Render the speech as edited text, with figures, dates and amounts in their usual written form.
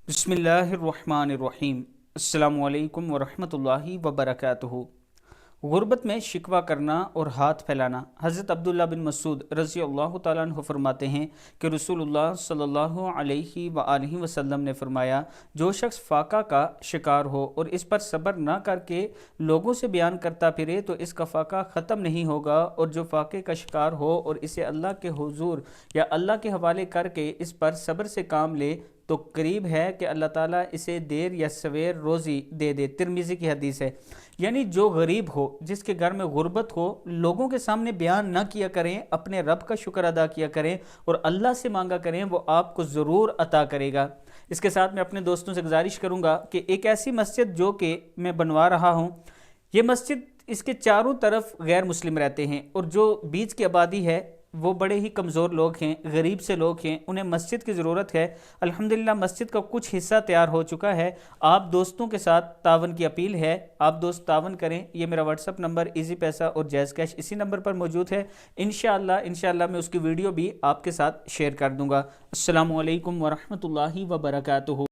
بسم اللہ الرحمن الرحیم۔ السلام علیکم ورحمۃ اللہ وبرکاتہ۔ غربت میں شکوہ کرنا اور ہاتھ پھیلانا۔ حضرت عبداللہ بن مسعود رضی اللہ تعالیٰ عنہ فرماتے ہیں کہ رسول اللہ صلی اللہ علیہ وآلہ وسلم نے فرمایا، جو شخص فاقہ کا شکار ہو اور اس پر صبر نہ کر کے لوگوں سے بیان کرتا پھرے تو اس کا فاقہ ختم نہیں ہوگا، اور جو فاقے کا شکار ہو اور اسے اللہ کے حضور یا اللہ کے حوالے کر کے اس پر صبر سے کام لے تو قریب ہے کہ اللہ تعالیٰ اسے دیر یا سویر روزی دے دے۔ ترمذی کی حدیث ہے۔ یعنی جو غریب ہو، جس کے گھر میں غربت ہو، لوگوں کے سامنے بیان نہ کیا کریں، اپنے رب کا شکر ادا کیا کریں اور اللہ سے مانگا کریں، وہ آپ کو ضرور عطا کرے گا۔ اس کے ساتھ میں اپنے دوستوں سے گزارش کروں گا کہ ایک ایسی مسجد جو کہ میں بنوا رہا ہوں، یہ مسجد اس کے چاروں طرف غیر مسلم رہتے ہیں، اور جو بیچ کی آبادی ہے وہ بڑے ہی کمزور لوگ ہیں، غریب سے لوگ ہیں، انہیں مسجد کی ضرورت ہے۔ الحمدللہ مسجد کا کچھ حصہ تیار ہو چکا ہے۔ آپ دوستوں کے ساتھ تعاون کی اپیل ہے، آپ دوست تعاون کریں۔ یہ میرا واٹس ایپ نمبر ایزی پیسہ اور جائز کیش اسی نمبر پر موجود ہے۔ انشاءاللہ میں اس کی ویڈیو بھی آپ کے ساتھ شیئر کر دوں گا۔ السلام علیکم ورحمۃ اللہ وبرکاتہ۔